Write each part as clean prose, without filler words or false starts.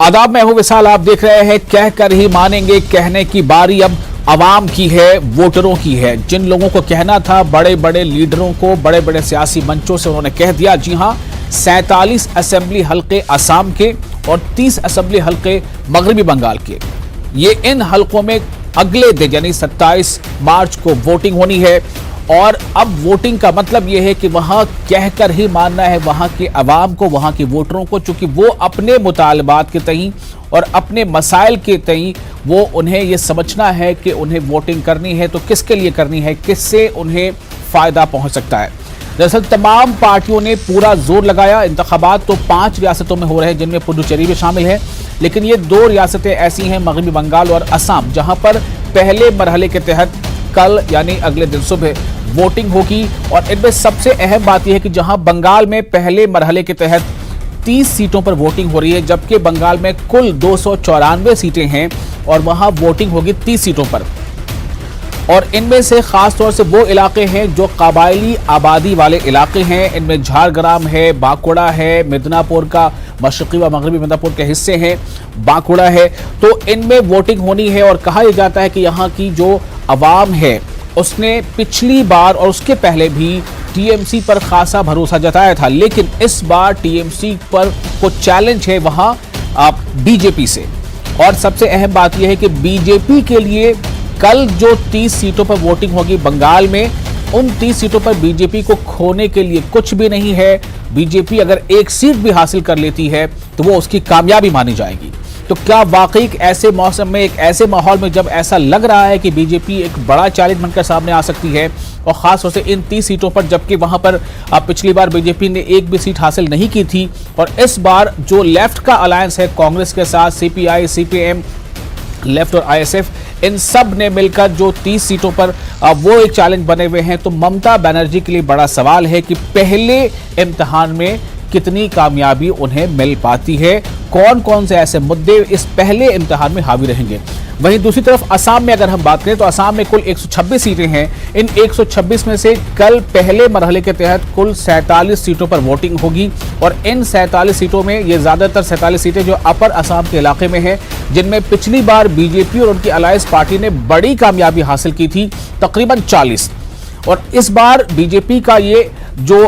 आदाब, मैं हूं विशाल। आप देख रहे हैं कह कर ही मानेंगे। कहने की बारी अब आवाम की है, वोटरों की है। जिन लोगों को कहना था, बड़े बड़े लीडरों को, बड़े बड़े सियासी मंचों से उन्होंने कह दिया। जी हां, 47 असेंबली हल्के असम के और 30 असेंबली हल्के मगरबी बंगाल के। ये इन हल्कों में अगले दिन यानी 27 मार्च को वोटिंग होनी है। और अब वोटिंग का मतलब यह है कि वहां कहकर ही मानना है वहां के अवाम को, वहां के वोटरों को, चूंकि वो अपने मुतालबात के तई और अपने मसाइल के तई वो उन्हें ये समझना है कि उन्हें वोटिंग करनी है तो किसके लिए करनी है, किससे उन्हें फायदा पहुंच सकता है। दरअसल तमाम पार्टियों ने पूरा जोर लगाया। इंतखाबात तो 5 रियासतों में हो रहे हैं, जिनमें पुडुचेरी भी शामिल है, लेकिन ये 2 रियासतें ऐसी हैं, मगरबी बंगाल और असम, जहां पर पहले मरहले के तहत कल यानी अगले दिन सुबह वोटिंग होगी। और इनमें सबसे अहम बात यह है कि जहां बंगाल में पहले मरहले के तहत 30 सीटों पर वोटिंग हो रही है, जबकि बंगाल में कुल 294 सीटें हैं और वहां वोटिंग होगी 30 सीटों पर। और इनमें से खास तौर से वो इलाके हैं जो कबायली आबादी वाले इलाके हैं। इनमें झारग्राम है, बांकुड़ा है, मिदनापुर का मशरकी व मगरबी मिदनापुर के हिस्से हैं, बांकुड़ा है। तो इनमें वोटिंग होनी है। और कहा यह जाता है कि यहाँ की जो अवाम है उसने पिछली बार और उसके पहले भी टीएमसी पर खासा भरोसा जताया था, लेकिन इस बार टीएमसी पर कुछ चैलेंज है वहां बीजेपी से। और सबसे अहम बात यह है कि बीजेपी के लिए कल जो 30 सीटों पर वोटिंग होगी बंगाल में, उन 30 सीटों पर बीजेपी को खोने के लिए कुछ भी नहीं है। बीजेपी अगर एक सीट भी हासिल कर लेती है तो वो उसकी कामयाबी मानी जाएगी। तो क्या वाकई एक ऐसे मौसम में, एक ऐसे माहौल में जब ऐसा लग रहा है कि बीजेपी एक बड़ा चैलेंज बनकर सामने आ सकती है, और खास तौर से इन 30 सीटों पर, जबकि वहां पर पिछली बार बीजेपी ने एक भी सीट हासिल नहीं की थी। और इस बार जो लेफ्ट का अलायंस है कांग्रेस के साथ, सीपीआई, सीपीएम, लेफ्ट और आईएसएफ, इन सब ने मिलकर जो 30 सीटों पर वो एक चैलेंज बने हुए हैं। तो ममता बनर्जी के लिए बड़ा सवाल है कि पहले इम्तिहान में कितनी कामयाबी उन्हें मिल पाती है, कौन कौन से ऐसे मुद्दे इस पहले इम्तिहान में हावी रहेंगे। वहीं दूसरी तरफ असम में अगर हम बात करें तो असम में कुल 126 सीटें हैं। इन 126 में से कल पहले मरहले के तहत कुल 47 सीटों पर वोटिंग होगी। और इन 47 सीटों में ये ज्यादातर 47 सीटें जो अपर असम के इलाके में हैं, जिनमें पिछली बार बीजेपी और उनकी अलायंस पार्टी ने बड़ी कामयाबी हासिल की थी, तकरीबन 40। और इस बार बीजेपी का ये जो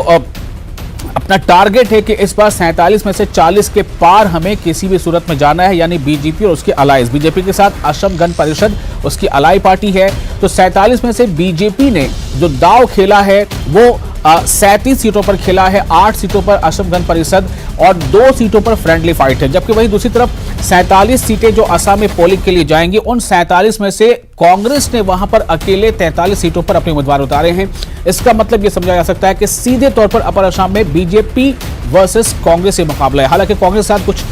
अपना टारगेट है कि इस बार 47 में से 40 के पार हमें किसी भी सूरत में जाना है, यानी बीजेपी और उसकी अलायंस। बीजेपी के साथ असम गण परिषद उसकी अलाई पार्टी है। तो 47 में से बीजेपी ने जो दाव खेला है वो 37 सीटों पर खेला है, 8 सीटों पर असम गण परिषद और 2 सीटों पर फ्रेंडली फाइट है। जबकि वहीं दूसरी तरफ 47 सीटें जो असम में पोलिंग के लिए जाएंगी, उन 47 में से कांग्रेस ने वहां पर अकेले 43 सीटों पर अपने उम्मीदवार उतारे हैं। इसका मतलब यह समझा जा सकता है कि सीधे तौर पर अपर असम में बीजेपी वर्सेस कांग्रेस से मुकाबला है। हालांकि कांग्रेस के साथ कुछ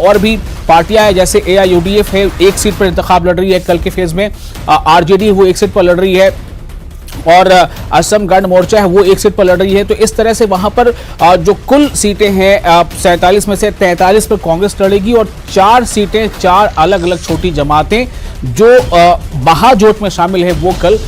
और भी पार्टियां हैं, जैसे एआईयूडीएफ है, 1 सीट पर इंतखाब लड़ रही है कल के फेज में। आरजेडी वो 1 सीट पर लड़ रही है और असम गण मोर्चा है वो 1 सीट पर लड़ रही है। तो इस तरह से वहां पर जो कुल सीटें हैं 47 में से 43 पर कांग्रेस लड़ेगी और 4 सीटें, 4 अलग अलग छोटी जमातें जो महाजोट में शामिल है वो कल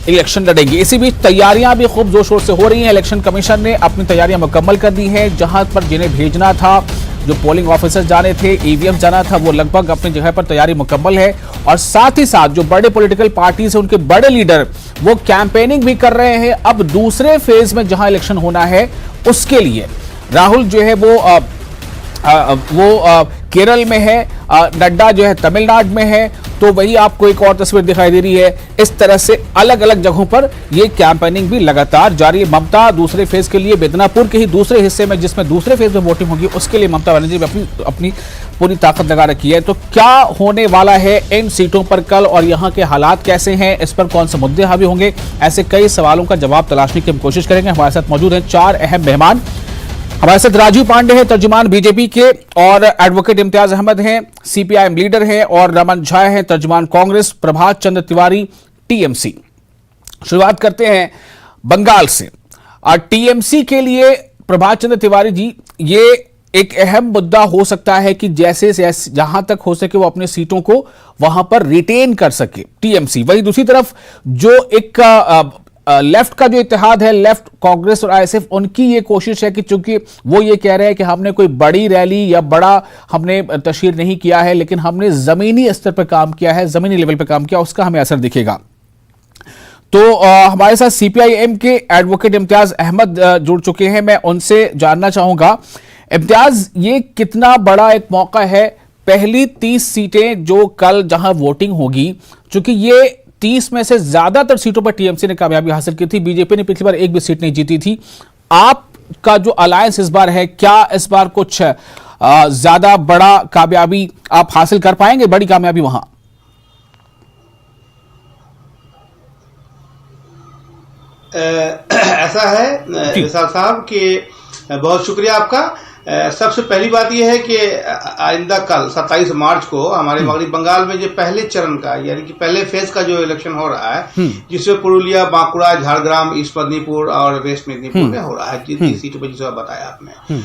इलेक्शन लड़ेंगी। इसी बीच तैयारियां भी खूब जोर शोर से हो रही हैं। इलेक्शन कमीशन ने अपनी तैयारियां मुकम्मल कर दी हैं। जहां पर जिन्हें भेजना था, जो पोलिंग ऑफिसर्स जाने थे, ईवीएम जाना था, वो लगभग अपनी जगह पर तैयारी मुकम्मल है। और साथ ही साथ जो बड़े पॉलिटिकल पार्टीज हैं, उनके बड़े लीडर वो कैंपेनिंग भी कर रहे हैं। अब दूसरे फेज में जहां इलेक्शन होना है उसके लिए राहुल जो है वो केरल में है, नड्डा जो है तमिलनाडु में है। तो वही आपको एक और तस्वीर दिखाई दे रही है। इस तरह से अलग अलग जगहों पर ये कैंपेनिंग भी लगातार जारी है। ममता दूसरे फेज के लिए मिदनापुर के ही दूसरे हिस्से में, जिसमें दूसरे फेज में वोटिंग होगी, उसके लिए ममता बनर्जी ने अपनी पूरी ताकत लगा रखी है। तो क्या होने वाला है इन सीटों पर कल और यहाँ के हालात कैसे हैं, इस पर कौन से मुद्दे हावी होंगे, ऐसे कई सवालों का जवाब तलाशने की हम कोशिश करेंगे। हमारे साथ मौजूद हैं 4 अहम मेहमान। हमारे साथ राजीव पांडे हैं, तर्जुमान बीजेपी के, और एडवोकेट इम्तियाज अहमद हैं, सीपीआईएम लीडर हैं, और रमन झा हैं, तर्जुमान कांग्रेस, प्रभात चंद्र तिवारी टीएमसी। शुरुआत करते हैं बंगाल से। टीएमसी के लिए प्रभात चंद्र तिवारी जी, ये एक अहम मुद्दा हो सकता है कि जैसे जहां तक हो सके वो अपने सीटों को वहां पर रिटेन कर सके टीएमसी। वहीं दूसरी तरफ जो एक लेफ्ट का जो इत्तेहाद है, लेफ्ट कांग्रेस और आईएसएफ, उनकी ये कोशिश है कि चूंकि वो ये कह रहे हैं कि हमने कोई बड़ी रैली या बड़ा हमने तशहीर नहीं किया है, लेकिन हमने जमीनी स्तर पर काम किया है, जमीनी लेवल पर काम किया, उसका हमें असर दिखेगा। तो हमारे साथ सीपीआईएम के एडवोकेट इम्तियाज अहमद जुड़ चुके हैं। मैं उनसे जानना चाहूंगा, इम्तियाज, ये कितना बड़ा एक मौका है, पहली 30 सीटें जो कल जहां वोटिंग होगी, चूंकि ये 30 में से ज्यादातर सीटों पर टीएमसी ने कामयाबी हासिल की थी, बीजेपी ने पिछली बार एक भी सीट नहीं जीती थी। आपका जो अलायंस इस बार है, क्या इस बार कुछ ज्यादा बड़ा कामयाबी आप हासिल कर पाएंगे, बड़ी कामयाबी वहां? ऐसा है विशाल साहब कि बहुत शुक्रिया आपका। सबसे पहली बात यह है कि आइंदा कल 27 मार्च को हमारे मगरबी बंगाल में जो पहले चरण का यानी कि पहले फेज का जो इलेक्शन हो रहा है, जिसमें पुरुलिया, बांकुड़ा, झारग्राम, ईस्ट मेदिनीपुर और वेस्ट मेदिनीपुर में हो रहा है, जितनी सीटों पर जिसे बताया आपने,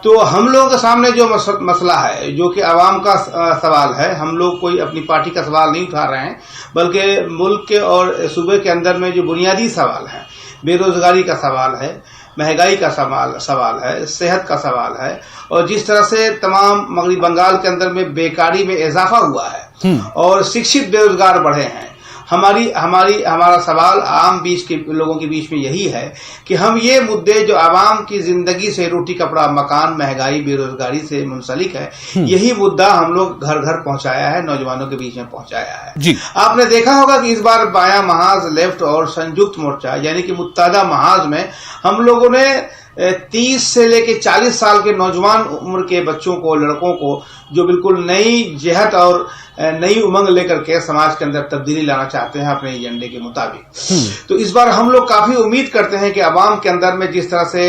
तो हम लोगों के सामने जो मसला है, जो कि आवाम का सवाल है, हम लोग कोई अपनी पार्टी का सवाल नहीं उठा रहे हैं, बल्कि मुल्क के और सूबे के अंदर में जो बुनियादी सवाल है, बेरोजगारी का सवाल है, महंगाई का सवाल है, सेहत का सवाल है, और जिस तरह से तमाम मगरबी बंगाल के अंदर में बेकारी में इजाफा हुआ है और शिक्षित बेरोजगार बढ़े हैं, हमारा सवाल आम बीच के लोगों के बीच में यही है कि हम ये मुद्दे जो आवाम की जिंदगी से, रोटी कपड़ा मकान, महंगाई, बेरोजगारी से मुंसलिक है, यही मुद्दा हम लोग घर घर पहुंचाया है, नौजवानों के बीच में पहुंचाया है जी। आपने देखा होगा कि इस बार बायां महाज, लेफ्ट और संयुक्त मोर्चा यानी कि मुत्तहदा महाज में हम लोगों ने 30 से लेके 40 साल के नौजवान उम्र के बच्चों को, लड़कों को, जो बिल्कुल नई जेहत और नई उमंग लेकर के समाज के अंदर तब्दीली लाना चाहते हैं अपने एजेंडे के मुताबिक, तो इस बार हम लोग काफी उम्मीद करते हैं कि आवाम के अंदर में जिस तरह से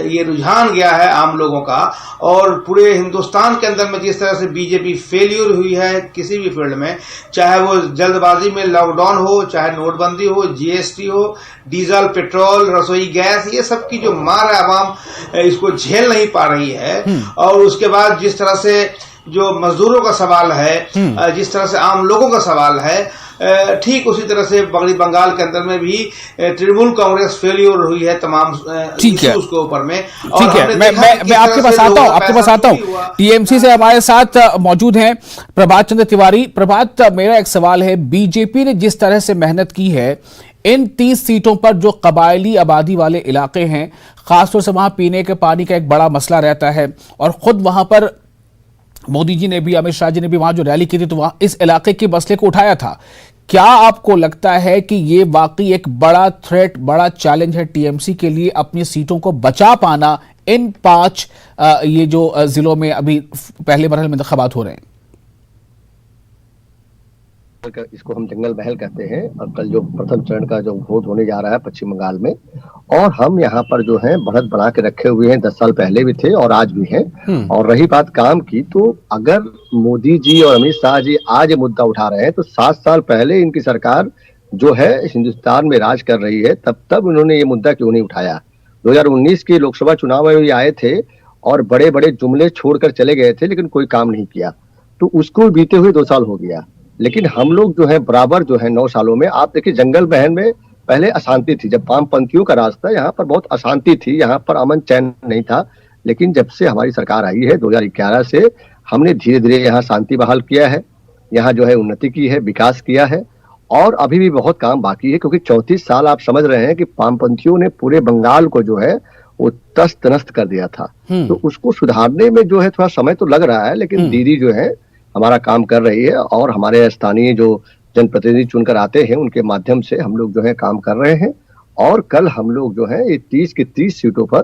ये रुझान गया है आम लोगों का, और पूरे हिंदुस्तान के अंदर में जिस तरह से बीजेपी फेल्यूर हुई है किसी भी फील्ड में, चाहे वो जल्दबाजी में लॉकडाउन हो, चाहे नोटबंदी हो, जीएसटी हो, डीजल, पेट्रोल, रसोई गैस, ये सब की जो मार है आवाम इसको झेल नहीं पा रही है। और उसके बाद जिस तरह से जो मजदूरों का सवाल है, जिस तरह से आम लोगों का सवाल है, ठीक उसी तरह से मगरबी बंगाल के अंदर में भी तृणमूल कांग्रेस फेल्योर हुई है तमाम इश्यूज के ऊपर में। ठीक है, मैं आपके पास आता हूं। टीएमसी से हमारे साथ मौजूद हैं प्रभात चंद्र तिवारी। प्रभात, मेरा एक सवाल है, बीजेपी ने जिस तरह से मेहनत की है इन 30 सीटों पर, जो कबायली आबादी वाले इलाके हैं, खासतौर से वहां पीने के पानी का एक बड़ा मसला रहता है, और खुद वहां पर मोदी जी ने भी, अमित शाह जी ने भी वहां जो रैली की थी, तो वहां इस इलाके के मसले को उठाया था। क्या आपको लगता है कि ये वाकई एक बड़ा थ्रेट, बड़ा चैलेंज है टीएमसी के लिए अपनी सीटों को बचा पाना इन 5 ये जो जिलों में अभी पहले मरहले में इंतखाबात हो रहे हैं? इसको हम जंगल महल कहते हैं, और कल जो प्रथम चरण का जो वोट होने जा रहा है पश्चिम बंगाल में, और हम यहाँ पर जो है बढ़त बना के रखे हुए हैं, 10 साल पहले भी थे और आज भी हैं। और रही बात काम की, तो अगर मोदी जी और अमित शाह जी आज ये मुद्दा उठा रहे हैं, तो 7 साल पहले इनकी सरकार जो है हिंदुस्तान में राज कर रही है, तब उन्होंने ये मुद्दा क्यों नहीं उठाया? 2019 के लोकसभा चुनाव में भी आए थे और बड़े बड़े जुमले छोड़कर चले गए थे, लेकिन कोई काम नहीं किया। तो उसको बीते हुए 2 साल हो गया, लेकिन हम लोग जो है बराबर जो है 9 सालों में, आप देखिए जंगल महल में पहले अशांति थी, जब वामपंथियों का राज था यहाँ पर बहुत अशांति थी, यहाँ पर अमन चैन नहीं था। लेकिन जब से हमारी सरकार आई है 2011 से, हमने धीरे धीरे यहाँ शांति बहाल किया है, यहाँ जो है उन्नति की है, विकास किया है, और अभी भी बहुत काम बाकी है, क्योंकि 34 साल आप समझ रहे हैं कि वामपंथियों ने पूरे बंगाल को जो है वो तस्त नस्त कर दिया था। तो उसको सुधारने में जो है थोड़ा समय तो लग रहा है, लेकिन दीदी जो है हमारा काम कर रही है, और हमारे स्थानीय जो जनप्रतिनिधि चुनकर आते हैं उनके माध्यम से हम लोग जो है काम कर रहे हैं। और कल हम लोग जो है ये 30 की 30 सीटों पर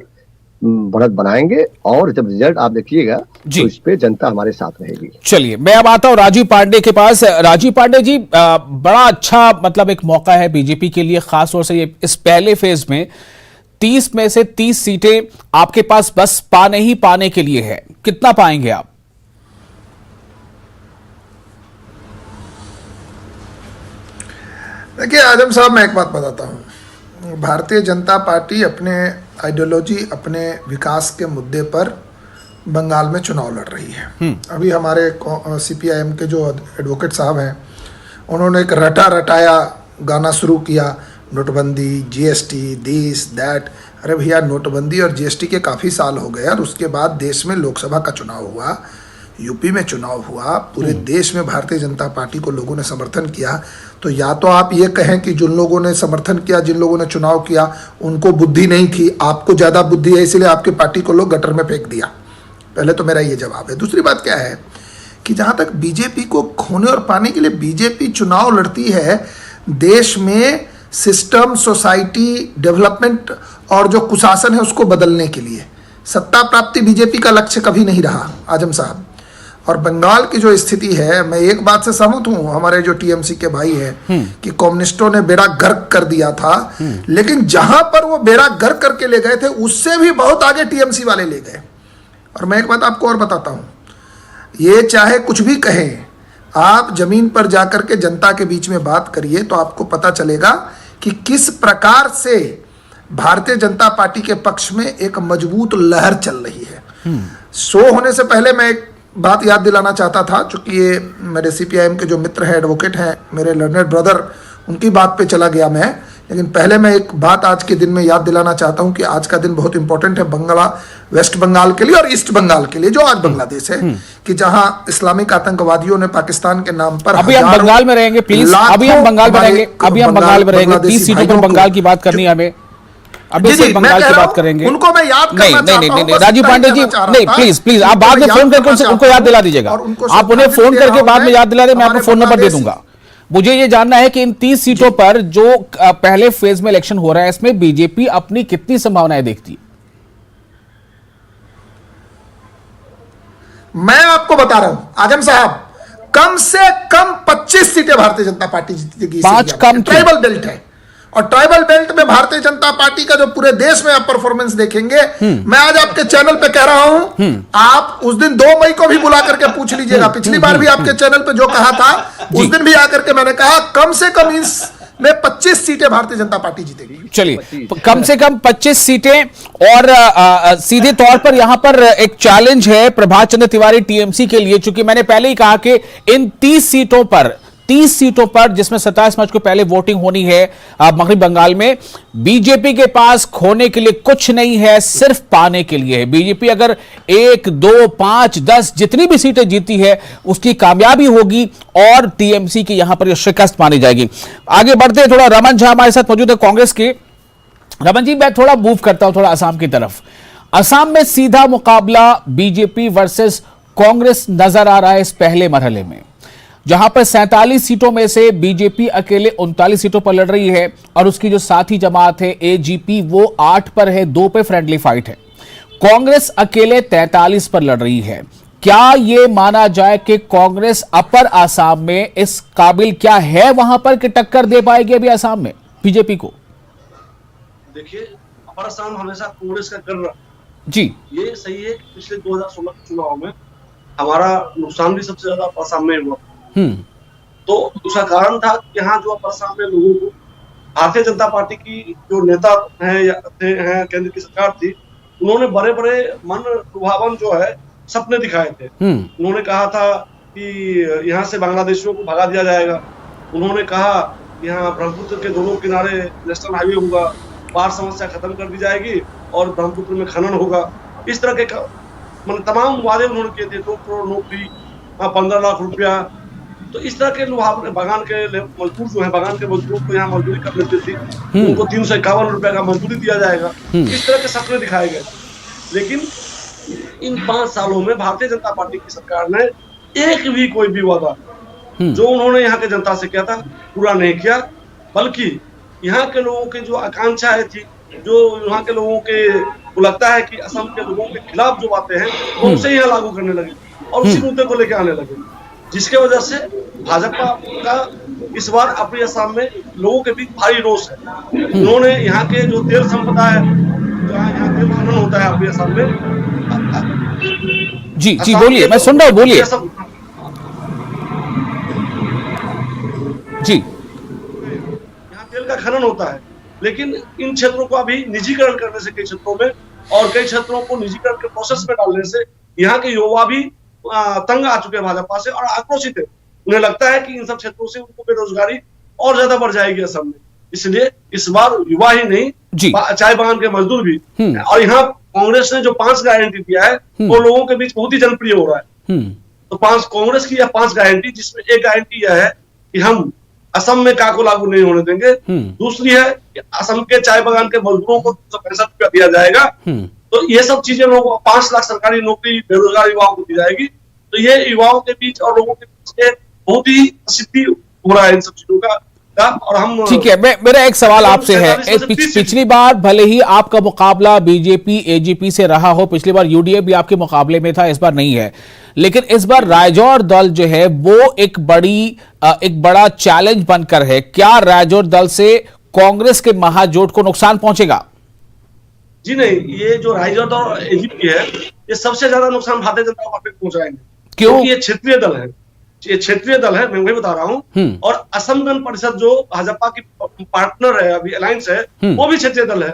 बढ़त बनाएंगे, और जब रिजल्ट आप देखिएगा तो इस पे जनता हमारे साथ रहेगी। चलिए, मैं अब आता हूं राजीव पांडे के पास। राजीव पांडे जी, बड़ा अच्छा मतलब एक मौका है बीजेपी के लिए, खासतौर से ये इस पहले फेज में 30 में से 30 सीटें आपके पास बस पाने के लिए है। कितना पाएंगे आप? देखिए आजम साहब, मैं एक बात बताता हूँ, भारतीय जनता पार्टी अपने आइडियोलॉजी, अपने विकास के मुद्दे पर बंगाल में चुनाव लड़ रही है। अभी हमारे सीपीआईएम के जो एडवोकेट साहब हैं, उन्होंने एक रटा रटाया गाना शुरू किया, नोटबंदी, जीएसटी, दिस दैट। अरे भैया, नोटबंदी और जीएसटी के काफ़ी साल हो गए और उसके बाद देश में लोकसभा का चुनाव हुआ, यूपी में चुनाव हुआ, पूरे देश में भारतीय जनता पार्टी को लोगों ने समर्थन किया। तो या तो आप ये कहें कि जिन लोगों ने समर्थन किया, जिन लोगों ने चुनाव किया, उनको बुद्धि नहीं थी, आपको ज़्यादा बुद्धि है इसलिए आपकी पार्टी को लोग गटर में फेंक दिया। पहले तो मेरा ये जवाब है। दूसरी बात क्या है कि जहाँ तक बीजेपी को खोने और पाने के लिए बीजेपी चुनाव लड़ती है, देश में सिस्टम, सोसाइटी, डेवलपमेंट और जो कुशासन है उसको बदलने के लिए। सत्ता प्राप्ति बीजेपी का लक्ष्य कभी नहीं रहा आजम साहब। और बंगाल की जो स्थिति है, मैं एक बात से सहमत हूँ, हमारे जो टीएमसी के भाई हैं कि कम्युनिस्टों ने बेड़ा गर्क कर दिया था, लेकिन जहां पर वो बेड़ा गर्क करके ले गए थे उससे भी बहुत आगे टीएमसी वाले ले गए। और मैं एक बात आपको और बताता हूँ, ये चाहे कुछ भी कहें, आप जमीन पर जाकर के जनता के बीच में बात करिए तो आपको पता चलेगा कि किस प्रकार से भारतीय जनता पार्टी के पक्ष में एक मजबूत लहर चल रही है। शो होने से पहले मैं एक बात याद दिलाना चाहता था, चूंकि ये मेरे सीपीआईएम के जो मित्र हैं, एडवोकेट हैं, मेरे लर्नेड ब्रदर, उनकी बात पे चला गया मैं। लेकिन पहले मैं एक बात आज के दिन में याद दिलाना चाहता हूं कि आज का दिन बहुत इंपॉर्टेंट है वेस्ट बंगाल के लिए और ईस्ट बंगाल के लिए, जो आज बांग्लादेश है, कि जहां इस्लामिक आतंकवादियों ने पाकिस्तान के नाम पर अभी हम बंगाल में रहेंगे प्लीज, अभी हम बंगाल में रहेंगे, अभी हम बंगाल में रहेंगे। 30 सीटों पर बंगाल की बात करनी है हमें, अभी से बंगाल की बात करेंगे। उनको मैं याद करना चाहता हूं। नहीं, राजीव पांडे जी, नहीं प्लीज आप बाद में फोन करके उनको याद दिला दीजिएगा। आप उन्हें फोन करके बाद में याद दिला दें, मैं आपको फोन नंबर दे दूंगा। मुझे ये जानना है कि इन 30 सीटों पर जो पहले फेज में इलेक्शन हो रहा है, इसमें बीजेपी अपनी कितनी संभावनाएं देखती है? मैं आपको बता रहा हूं आजम साहब, कम से कम 25 सीटें भारतीय जनता पार्टी जीतेगी। 5 कम, ट्राइबल बेल्ट है और ट्राइबल बेल्ट में भारतीय जनता पार्टी का जो पूरे देश में आप परफॉर्मेंस देखेंगे, मैं आज आपके चैनल पे कह रहा हूं, आप उस दिन 2 मई को भी बुला करके पूछ लीजिएगा। पिछली बार भी आपके चैनल पे जो कहा था, उस दिन भी आकर के मैंने कहा कम से कम इसमें 25 सीटें भारतीय जनता पार्टी जीतेगी। चलिए, कम से कम 25 सीटें। और सीधे तौर पर यहां पर एक चैलेंज है प्रभात चंद्र तिवारी टीएमसी के लिए, चूंकि मैंने पहले ही कहा कि इन 30 सीटों पर जिसमें 27 मार्च को पहले वोटिंग होनी है मगरबी बंगाल में, बीजेपी के पास खोने के लिए कुछ नहीं है, सिर्फ पाने के लिए है। बीजेपी अगर 1, 2, 5, 10 जितनी भी सीटें जीती है उसकी कामयाबी होगी और टीएमसी की यहां पर यह शिकस्त मानी जाएगी। आगे बढ़ते हैं, थोड़ा रमन झा हमारे साथ मौजूद है कांग्रेस के। रमन जी, मैं थोड़ा मूव करता हूं, थोड़ा असम की तरफ। असम में सीधा मुकाबला बीजेपी वर्सेस कांग्रेस नजर आ रहा है इस पहले मरहले में, जहां पर 47 सीटों में से बीजेपी अकेले 39 सीटों पर लड़ रही है और उसकी जो साथी जमात है एजीपी, वो 8 पर है, 2 पे फ्रेंडली फाइट है। कांग्रेस अकेले 43 पर लड़ रही है। क्या यह माना जाए कि कांग्रेस अपर आसाम में इस काबिल क्या है वहां पर कि टक्कर दे पाएगी अभी आसाम में बीजेपी को? देखिए, अपर आसाम हमेशा कांग्रेस का कर रहा जी, ये सही है कि पिछले 2016 के चुनाव में हमारा नुकसान भी सबसे ज्यादा अपर आसाम में हुआ। तो उसका कारण था कि यहाँ जो अपर आसाम में लोगों को भारतीय जनता पार्टी की जो नेता हैं केंद्र की सरकार थी, उन्होंने बड़े बड़े मन लुभावन जो है सपने दिखाए थे। उन्होंने कहा था कि यहाँ से बांग्लादेशियों को भगा दिया जाएगा। उन्होंने कहा यहाँ ब्रह्मपुत्र के दोनों किनारे नेशनल हाईवे होगा, बाढ़ समस्या खत्म कर दी जाएगी और ब्रह्मपुत्र में खनन होगा। इस तरह के मतलब तमाम वादे उन्होंने किए थे। 2 करोड़ नौकरी, 15 लाख रुपया। तो इस तरह के लुभावने बागान के मजदूर जो है, बागान के मजदूर को यहाँ मजदूरी कर लेती थी, उनको 351 रुपए का मजदूरी दिया जाएगा। इस तरह के सपने दिखाए गए। लेकिन इन 5 सालों में भारतीय जनता पार्टी की सरकार ने एक भी कोई भी वादा जो उन्होंने यहाँ के जनता से किया था पूरा नहीं किया, बल्कि यहाँ के लोगों की जो आकांक्षाएं थी, जो यहाँ के लोगों को लगता है कि असम के लोगों के खिलाफ जो बातें हैं, वो उसे यहाँ लागू करने लगे और उसी मुद्दे को लेकर आने लगे, जिसके वजह से भाजपा का इस बार अपनी असम में लोगों के बीच भारी रोष है। उन्होंने यहाँ के जो तेल संपदा है, जहाँ यहाँ तेल खनन होता है अपनी असम में। जी बोलिए, मैं सुन रहा हूँ, बोलिए जी। यहाँ तेल का खनन होता है, लेकिन इन क्षेत्रों को अभी निजीकरण करने से कई क्षेत्रों में और कई क्षेत्रों को निजीकरण के प्रोसेस में डालने से यहाँ के युवा भी तंग आ चुके हैं भाजपा से और आक्रोशित है। उन्हें लगता है कि इन सब क्षेत्रों से उनको बेरोजगारी और ज्यादा बढ़ जाएगी असम में। इसलिए इस बार युवा ही नहीं, चाय बागान के मजदूर भी। और यहाँ कांग्रेस ने जो 5 गारंटी दिया है वो लोगों के बीच बहुत ही जनप्रिय हो रहा है। तो कांग्रेस की यह 5 गारंटी, जिसमें एक गारंटी यह है कि हम असम में का को लागू नहीं होने देंगे। दूसरी है कि असम के चाय बागान के मजदूरों को 265 रुपया दिया जाएगा। तो ये सब चीजें लोगों को 5 लाख सरकारी नौकरी बेरोजगार युवाओं को दी जाएगी। तो ये युवाओं के बीच और लोगों के बीच बहुत ही प्रसिद्धि हो रहा है इन सब चीजों का। और हम ठीक है, मेरा एक सवाल आपसे है, पिछली बार भले ही आपका मुकाबला बीजेपी एजीपी से रहा हो, पिछली बार यूडीएफ भी आपके मुकाबले में था, इस बार नहीं है, लेकिन इस बार रायजोर दल जो है वो एक बड़ा चैलेंज बनकर है। क्या रायजोर दल से कांग्रेस के महाजोट को नुकसान पहुंचेगा? जी नहीं, ये जो रायजोर दल और एजीपी है, ये सबसे ज्यादा नुकसान भारतीय जनता पार्टी को पहुंचाएंगे। क्यों? ये क्षेत्रीय दल है, ये क्षेत्रीय दल है, मैं वही बता रहा हूँ। और असम गण परिषद जो भाजपा की पार्टनर है, अभी अलायंस है, वो भी क्षेत्रीय दल है।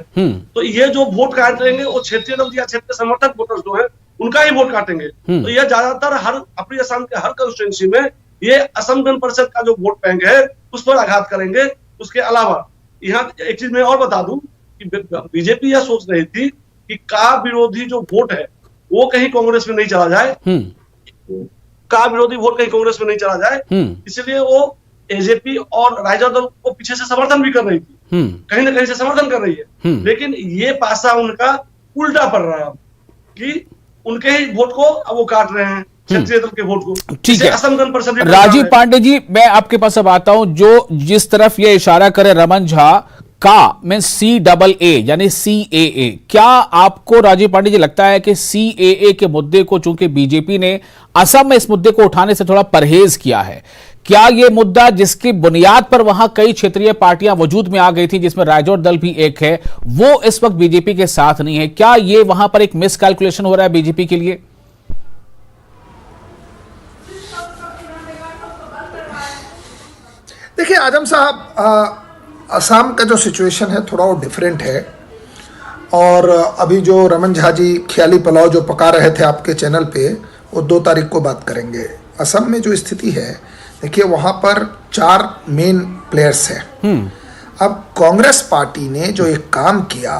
तो ये जो वोट काटेंगे वो क्षेत्रीय दल या क्षेत्रीय समर्थक वोटर्स जो है उनका ही वोट काटेंगे। तो ये ज्यादातर अपनी असम के हर कंस्टिट्यूंसी में ये असम गण परिषद का जो वोट बैंक है उस पर आघात करेंगे। उसके अलावा यहाँ एक चीज मैं और बता दूं कि बीजेपी यह सोच रही थी कि का विरोधी जो वोट है वो कहीं कांग्रेस में नहीं चला जाए, का विरोधी वोट कहीं कांग्रेस में नहीं चला जाए, इसलिए वो एजेपी और रायजोर दल को पीछे से समर्थन भी कर रही थी, कहीं ना कहीं से समर्थन कर रही है। लेकिन ये पासा उनका उल्टा पड़ रहा है कि उनके ही वोट को अब वो काट रहे हैं, क्षेत्रीय दल के वोट को। ठीक है, असम गण परिषद। राजीव पांडे जी, मैं आपके पास अब आता हूं। जिस तरफ ये इशारा करे रमन झा का मीन CAA यानी CAA, क्या आपको राजीव पांडे जी लगता है कि CAA के मुद्दे को, चूंकि बीजेपी ने असम में इस मुद्दे को उठाने से थोड़ा परहेज किया है, क्या ये मुद्दा जिसकी बुनियाद पर वहां कई क्षेत्रीय पार्टियां वजूद में आ गई थी, जिसमें रायजोर दल भी एक है, वो इस वक्त बीजेपी के साथ नहीं है, क्या ये वहां पर एक मिस कैलकुलेशन हो रहा है बीजेपी के लिए? देखिए आजम साहब, असम का जो सिचुएशन है थोड़ा वो डिफरेंट है। और अभी जो रमन झा जी ख्याली पुलाव जो पका रहे थे आपके चैनल पे, वो 2 तारीख को बात करेंगे। असम में जो स्थिति है, देखिए वहाँ पर 4 मेन प्लेयर्स हैं। अब कांग्रेस पार्टी ने जो एक काम किया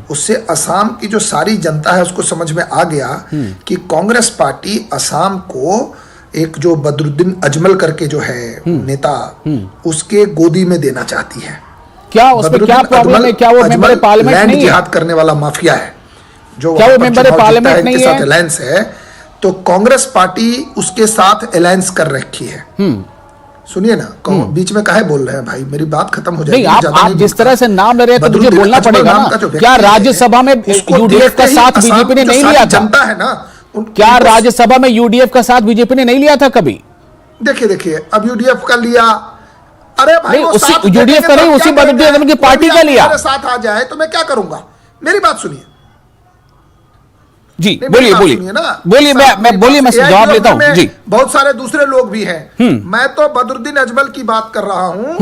उससे असम की जो सारी जनता है उसको समझ में आ गया कि कांग्रेस पार्टी असम को एक जो बदरुद्दीन अजमल करके जो है नेता, उसके गोदी में देना चाहती है। क्या उसमें क्या प्रॉब्लम है? क्या वो मेंबर पार्लियामेंट नहीं है? जिहाद करने वाला माफिया है जो क्या वो मेंबर पार्लियामेंट नहीं है? अलायंस है, तो कांग्रेस पार्टी उसके साथ अलायंस कर रखी है। सुनिए ना, बीच में काहे बोल रहे हैं भाई, मेरी बात खत्म हो जाएगी। आप जिस तरह से नाम ले रहे हैं तो मुझे बोलना पड़ेगा ना। क्या राज्यसभा में यूडीएफ का साथ बीजेपी ने नहीं लिया था? जनता है ना, क्या राज्यसभा में यूडीएफ का साथ बीजेपी ने नहीं लिया था कभी? देखिए अब यूडीएफ का लिया, अरे भाई यूडीएफ का नहीं, उसी बदरुद्दीन अजमल की पार्टी का लिया। मेरे साथ आ जाए तो मैं क्या करूंगा? मेरी बात सुनिए जी, बोलिए मैं जवाब लेता हूं जी। बहुत सारे दूसरे लोग भी हैं। मैं तो बदरुद्दीन अजमल की बात कर रहा हूं,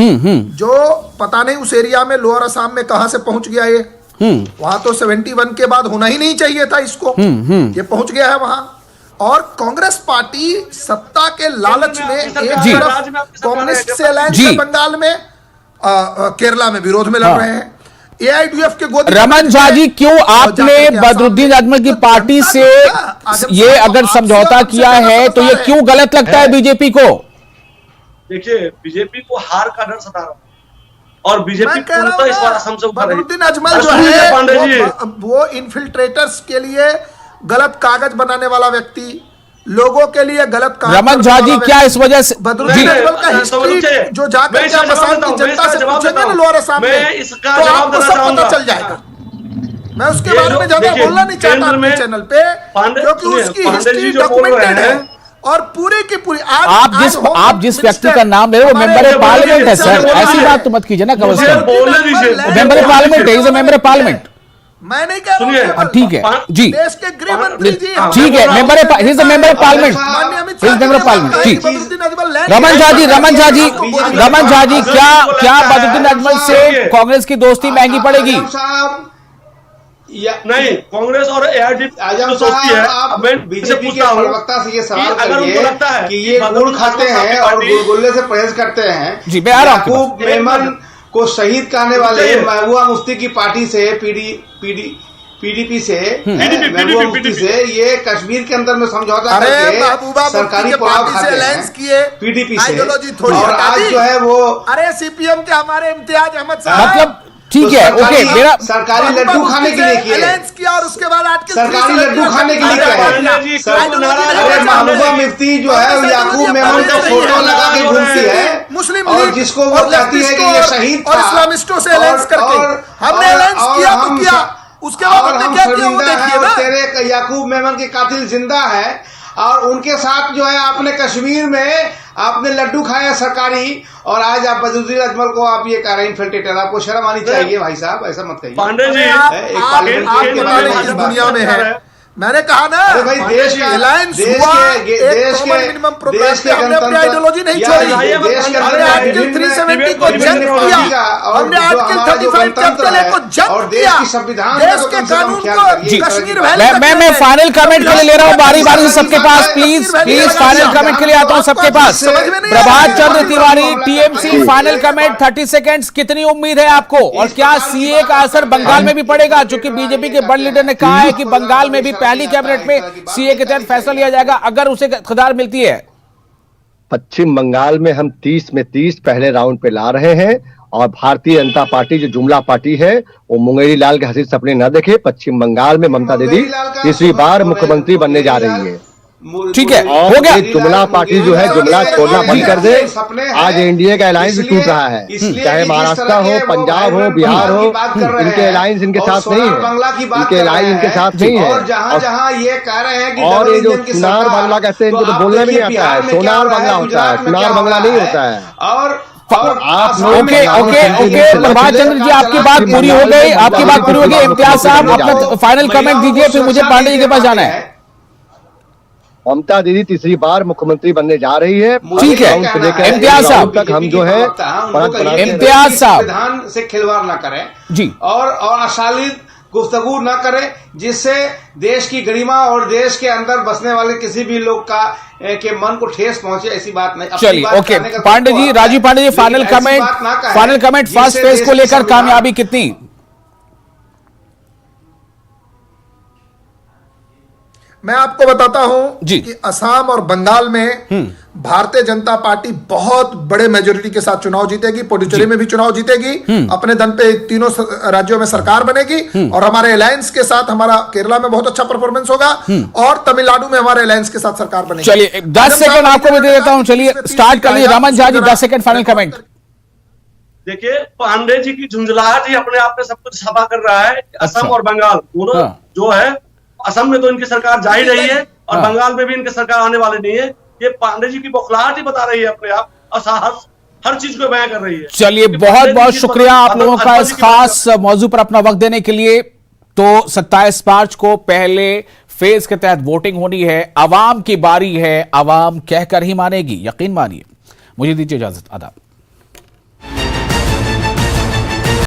जो पता नहीं उस एरिया में लोअर असम में कहां से पहुंच गया ये। वहां तो 71 के बाद होना ही नहीं चाहिए था इसको, ये पहुंच गया है वहां। और कांग्रेस पार्टी सत्ता के लालच में एक तरफ कम्युनिस्ट से अलायंस है बंगाल में, केरला में विरोध में लड़ रहे हैं। AIDF के गोद रमन झा जी, क्यों आपने बदरुद्दीन अजमल की पार्टी से ये अगर समझौता किया है तो ये क्यों गलत लगता है बीजेपी को? देखिए, बीजेपी को हार का डर सता रहा है और बीजेपी इस बार असम से बदरुद्दीन अजमल जो है वो इन्फिल्ट्रेटर्स के लिए गलत कागज बनाने वाला व्यक्ति, लोगों के लिए गलत कागज। रमन झा जी, क्या इस वजह से बदरुद्दीन अजमल का हिस्ट्री जो जाकर के असम की जनता से पूछेंगे ना लोअर असम में, तो आपको सब पता चल जाएगा। मैं उसके बारे में ज्यादा बोलना नहीं चाहता अपने चैनल पे, क्योंकि उसकी हिस्ट्री डॉक्यूमेंटेड है और पूरी की पूरी। आप जिस व्यक्ति का नाम ले रहे हो वो मेंबर पार्लियामेंट है सर, ऐसी बात तो मत कीजिए ना। कम से कम मेंबर पार्लियामेंट है, मेंबर पार्लियामेंट। मैं नहीं कह रहा हूं, ठीक है जी, देश के गृह मंत्री जी, ठीक है, मेंबर पार्लियामेंट, रमन झा जी, क्या बदरुद्दीन अजमल से कांग्रेस की दोस्ती महंगी पड़ेगी? नहीं, कांग्रेस और AIDF दोस्ती है। बीजेपी के प्रवक्ता से ये सवाल करिए कि ये गुड़ खाते हैं और गुलगुल्ले से परहेज करते हैं। जी, मैं आ रहा हूं। को शहीद कहने वाले महबूबा मुफ्ती की पार्टी से पीडीपी से महबूबा मुफ्ती से ये कश्मीर के अंदर में समझौता करके सरकारी पुलाव खाते हैं पीडीपी से, और आज जो है वो अरे सीपीएम के हमारे इम्तियाज अहमद साहब मतलब ठीक है, ओके, मेरा सरकारी लड्डू खाने के लिए किया और उसके बाद सरकारी लड्डू खाने के लिए अरे महबूबा मुफ्ती जो है याकूब मेमन को फोटो लगा के घूमती है मुस्लिम और जिसको वो कहती है कि ये शहीद था, और इस्लामिस्टों से अलायंस करके हमने अलायंस किया तो किया, उसके बाद हमने क्या किया वो देखिए ना। तेरे याकूब मेमन के कातिल जिंदा है और उनके साथ जो है आपने कश्मीर में आपने लड्डू खाया सरकारी, और आज आप बदरुद्दीन अजमल को आप ये कह रहे हैं इन्फिल्ट्रेटर। आपको शर्म आनी चाहिए भाई साहब, ऐसा मत कहिए। पांडे जी आप दुनिया में है, मैंने कहा ना भाई देश के अलायंस हुआ, एक कॉमन मिनिमम प्रोग्राम पे हमने अपनी आइडियोलॉजी नहीं छोड़ी, हमने आर्टिकल 370 को जब्त किया, हमने आर्टिकल 35 को जब्त किया, देश के कानून को कश्मीर वैली। मैं फाइनल कमेंट के लिए ले रहा हूँ बारी बारी से सबके पास, प्लीज फाइनल कमेंट के लिए आता हूँ सबके पास। Prabhat Chandra Tiwari, TMC, final comment 30 seconds. कितनी उम्मीद है आपको, और क्या सीए का असर बंगाल में भी पड़ेगा? चूंकि बीजेपी के बड़े लीडर ने कहा है कि बंगाल में भी पहली कैबिनेट में सीए के तहत फैसला लिया जाएगा अगर उसे इख्तियार मिलती है। पश्चिम बंगाल में हम 30 में 30 पहले राउंड पे ला रहे हैं, और भारतीय जनता पार्टी जो जुमला पार्टी है वो मुंगेरी लाल के हसीन सपने न देखे। पश्चिम बंगाल में ममता दीदी तीसरी बार मुख्यमंत्री बनने जा रही है। ठीक है, और हो गया। जुमला पार्टी जो है जुमला छोड़ना बंद कर दे। आज एनडीए का अलायंस भी टूट रहा है, चाहे महाराष्ट्र हो, पंजाब हो, बिहार हो, इनके अलायंस इनके साथ नहीं है, इनके अलायंस इनके साथ नहीं है। और जहां ये कह रहे हैं कि और ये जो सुनार बांग्ला कहते हैं इनको तो बोलना भी नहीं आता है, सोनार बांग्ला होता है, सुनार बांग्ला नहीं होता है। और ओके प्रभात चंद्र जी, आपकी बात पूरी हो गई, आपकी बात पूरी हो गई। इम्तियाज साहब अपना फाइनल कमेंट दीजिए, फिर मुझे पांडे जी के पास जाना है। ममता दीदी तीसरी बार मुख्यमंत्री बनने जा रही है। ठीक है, इम्तियाज साहब तक हम जो है इम्तियाज साहब संविधान से खिलवाड़ न करें जी, और अशालीन गुफ्तगू न करें, जिससे देश की गरिमा और देश के अंदर बसने वाले किसी भी लोग का के मन को ठेस पहुंचे, ऐसी बात नहीं। चलिए okay, Pandey ji, Rajiv Pandey ji, final comment first phase को लेकर कामयाबी कितनी? मैं आपको बताता हूं कि असम और बंगाल में भारतीय जनता पार्टी बहुत बड़े मेजोरिटी के साथ चुनाव जीतेगी, पुडुचेरी में भी चुनाव जीतेगी, अपने दम पे तीनों राज्यों में सरकार बनेगी, और हमारे अलायंस के साथ हमारा केरला में बहुत अच्छा परफॉर्मेंस होगा, और तमिलनाडु में हमारे अलायंस के साथ सरकार बनेगी। चलिए 10 सेकंड आपको मैं दे देता हूं, चलिए स्टार्ट कर लीजिए। Raman Jha ji 10 second final comment. देखिए, पांडे जी की झुंझलाहट ही अपने आप में सब कुछ सफा कर रहा है। असम और बंगाल दोनों जो है, असम में तो इनकी सरकार जा ही रही है और बंगाल में भी इनकी सरकार आने वाली नहीं है। ये पांडे जी की बौखलाहट ही बता रही है अपने आप, असहस हर चीज को बयां कर रही है। चलिए बहुत बहुत शुक्रिया आप लोगों का इस खास मौजू पर अपना वक्त देने के लिए। तो 27 मार्च को पहले फेज के तहत वोटिंग होनी है, अवाम की बारी है, अवाम कहकर ही मानेगी, यकीन मानिए। मुझे दीजिए इजाजत, आदाब।